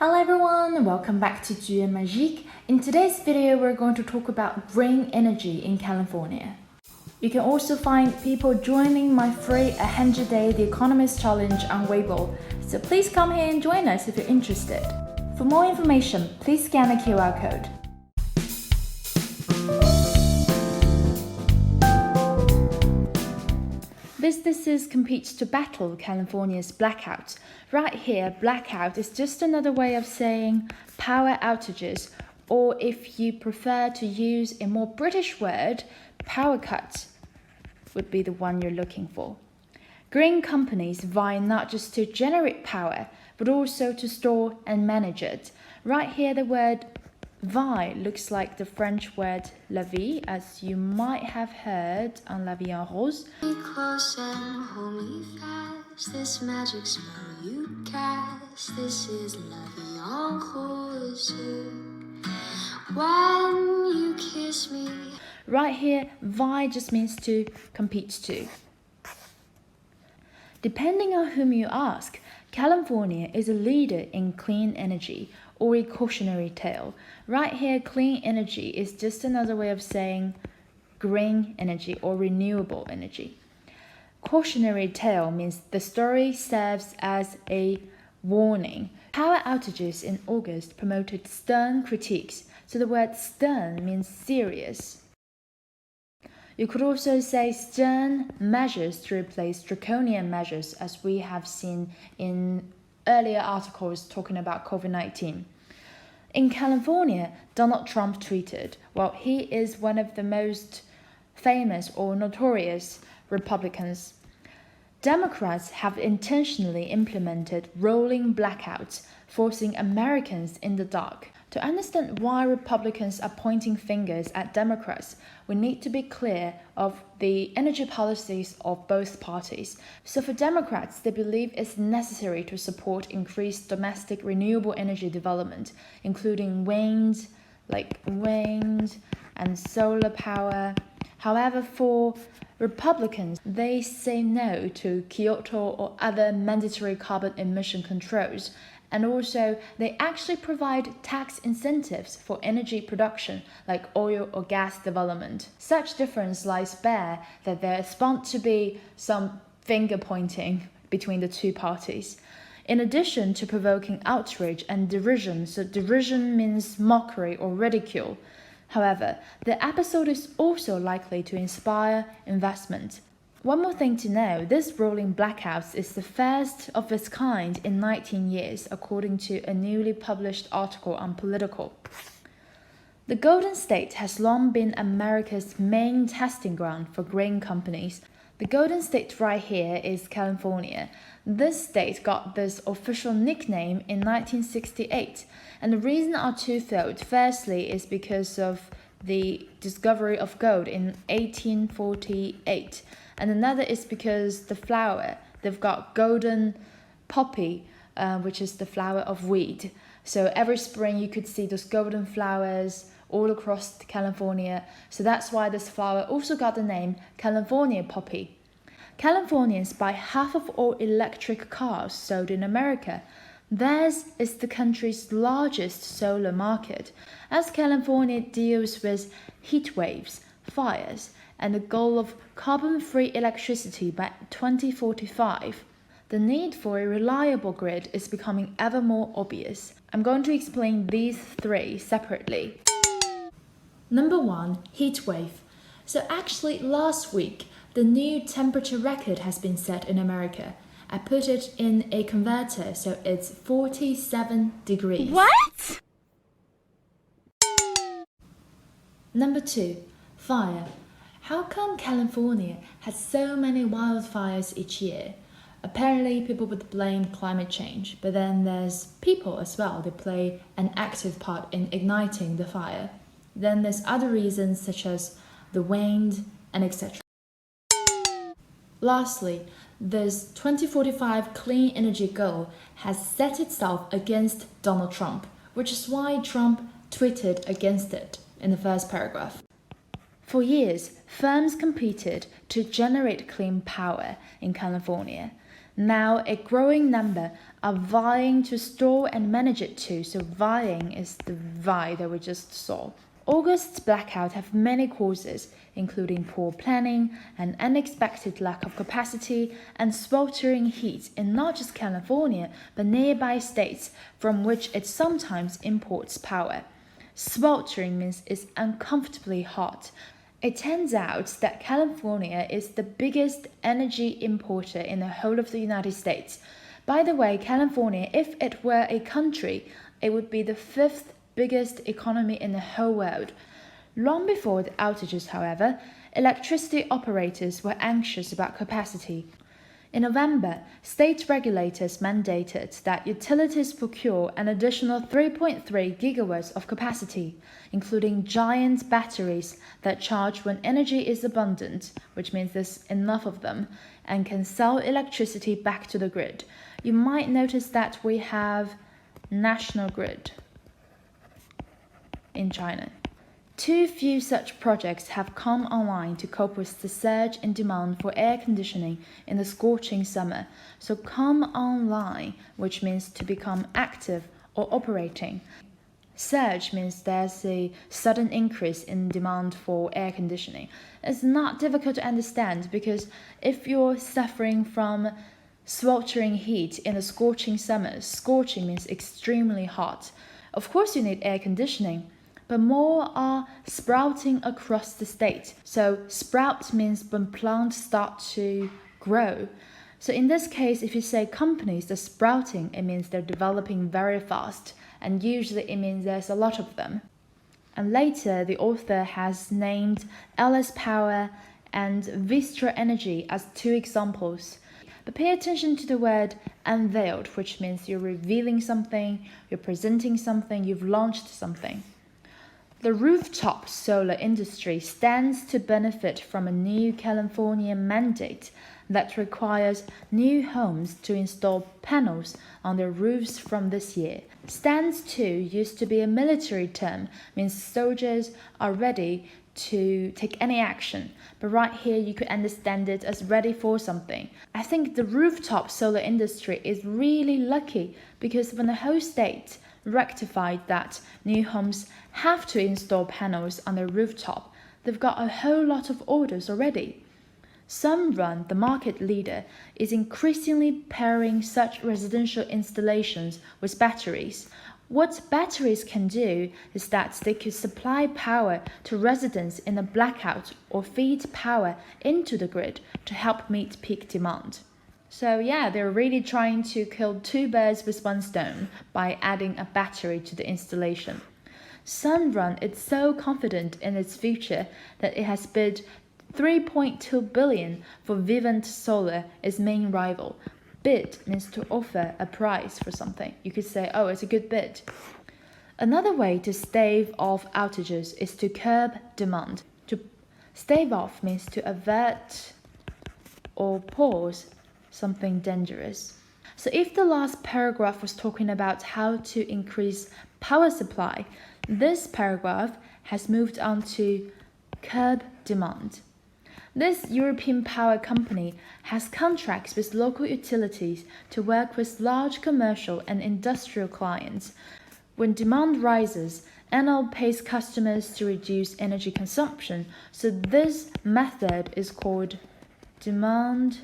Hello everyone, welcome back to Duo Magique. In today's video, we're going to talk about green energy in California. You can also find people joining my free 100-day The Economist Challenge on Weibo, so please come here and join us if you're interested. For more information, please scan the QR code. Businesses compete to battle California's blackout. Right here, blackout is just another way of saying power outages, or if you prefer to use a more British word, power cut would be the one you're looking for. Green companies vie not just to generate power, but also to store and manage it. Right here, the word vie looks like the French word la vie, as you might have heard on La Vie en Rose. Be close and hold me fast. This magic spell you cast. This is La Vie en Rose. When you kiss me. Right here, vie just means to compete to. Depending on whom you ask, California is a leader in clean energy, or a cautionary tale. Right here, clean energy is just another way of saying green energy or renewable energy. Cautionary tale means the story serves as a warning. Power outages in August promoted stern critiques, so the word stern means serious. You could also say stern measures to replace draconian measures, as we have seen in earlier articles talking about COVID-19. In California, Donald Trump tweeted, well, he is one of the most famous or notorious Republicans. Democrats have intentionally implemented rolling blackouts, forcing Americans in the dark. To understand why Republicans are pointing fingers at Democrats, we need to be clear of the energy policies of both parties. So for Democrats, they believe it's necessary to support increased domestic renewable energy development, including wind and solar power. However, for Republicans, they say no to Kyoto or other mandatory carbon emission controls. And also, they actually provide tax incentives for energy production, like oil or gas development. Such difference lies bare that there's bound to be some finger pointing between the two parties. In addition to provoking outrage and derision, so derision means mockery or ridicule. However, the episode is also likely to inspire investment. One more thing to know, this rolling blackouts is the first of its kind in 19 years, according to a newly published article on Political. The Golden State has long been America's main testing ground for green companies. The Golden State right here is California. This state got this official nickname in 1968, and the reasons are twofold. Firstly is because of the discovery of gold in 1848. And another is because the flower, they've got golden poppy, which is the flower of weed. So every spring you could see those golden flowers all across California. So that's why this flower also got the name California poppy. Californians buy half of all electric cars sold in America. Theirs is the country's largest solar market, as California deals with heat waves, fires, and the goal of carbon-free electricity by 2045. The need for a reliable grid is becoming ever more obvious. I'm going to explain these three separately. Number 1, heat wave. So actually last week, the new temperature record has been set in America. I put it in a converter, so it's 47 degrees. What? Number 2, fire. How come California has so many wildfires each year? Apparently, people would blame climate change, but then there's people as well. They play an active part in igniting the fire. Then there's other reasons such as the wind and etc. Lastly, this 2045 clean energy goal has set itself against Donald Trump, which is why Trump tweeted against it in the first paragraph. For years, firms competed to generate clean power in California. Now, a growing number are vying to store and manage it too. So vying is the vie that we just saw. August's blackout have many causes, including poor planning, an unexpected lack of capacity, and sweltering heat in not just California, but nearby states from which it sometimes imports power. Sweltering means it's uncomfortably hot. It turns out that California is the biggest energy importer in the whole of the United States. By the way, California, if it were a country, it would be the 5th biggest economy in the whole world. Long before the outages, however, electricity operators were anxious about capacity. In November, state regulators mandated that utilities procure an additional 3.3 gigawatts of capacity, including giant batteries that charge when energy is abundant, which means there's enough of them, and can sell electricity back to the grid. You might notice that we have national grid in China. Too few such projects have come online to cope with the surge in demand for air conditioning in the scorching summer. So come online, which means to become active or operating. Surge means there's a sudden increase in demand for air conditioning. It's not difficult to understand because if you're suffering from sweltering heat in the scorching summer, scorching means extremely hot. Of course you need air conditioning, but more are sprouting across the state. So sprout means when plants start to grow. So in this case, if you say companies are sprouting, it means they're developing very fast, and usually it means there's a lot of them. And later, the author has named LS Power and Vistra Energy as 2 examples. But pay attention to the word unveiled, which means you're revealing something, you're presenting something, you've launched something. The rooftop solar industry stands to benefit from a new California mandate that requires new homes to install panels on their roofs from this year. Stands to used to be a military term, means soldiers are ready to take any action, but right here you could understand it as ready for something. I think the rooftop solar industry is really lucky because when the whole state rectified that new homes have to install panels on their rooftop, they've got a whole lot of orders already. Sunrun, the market leader, is increasingly pairing such residential installations with batteries. What batteries can do is that they could supply power to residents in a blackout or feed power into the grid to help meet peak demand. So yeah, they're really trying to kill 2 birds with 1 stone by adding a battery to the installation. Sunrun is so confident in its future that it has bid $3.2 billion for Vivint Solar, its main rival. Bid means to offer a price for something. You could say, oh, it's a good bid. Another way to stave off outages is to curb demand. To stave off means to avert or pause something dangerous. So if the last paragraph was talking about how to increase power supply, this paragraph has moved on to curb demand. This European power company has contracts with local utilities to work with large commercial and industrial clients. When demand rises, Enel pays customers to reduce energy consumption, so this method is called demand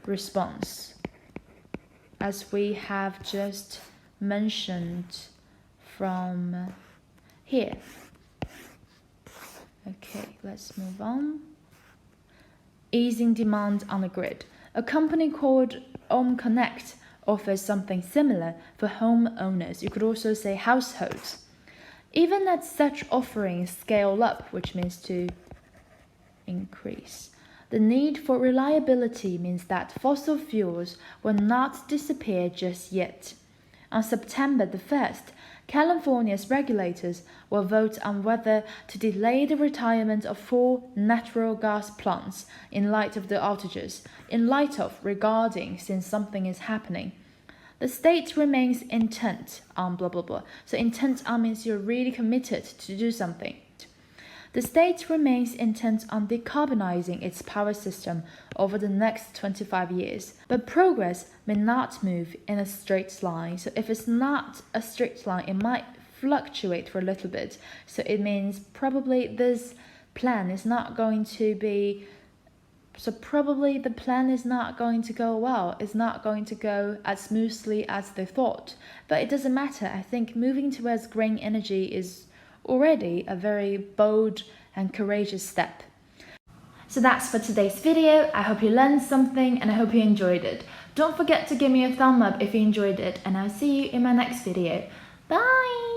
response, as we have just mentioned from here. Okay, let's move on. Easing demand on the grid. A company called Home Connect offers something similar for homeowners. You could also say households. Even as such offerings scale up, which means to increase, the need for reliability means that fossil fuels will not disappear just yet. On September the 1st, California's regulators will vote on whether to delay the retirement of 4 natural gas plants in light of the outages, regarding since something is happening. The state remains intent on blah blah blah. So intent on means you're really committed to do something. The state remains intent on decarbonizing its power system over the next 25 years, but progress may not move in a straight line. So if it's not a straight line, it might fluctuate for a little bit. So it means probably this plan is not going to be, so probably the plan is not going to go well. It's not going to go as smoothly as they thought. But it doesn't matter. I think moving towards green energy is already a very bold and courageous step. So that's for today's video. I hope you learned something and I hope you enjoyed it. Don't forget to give me a thumb up if you enjoyed it, and I'll see you in my next video. Bye!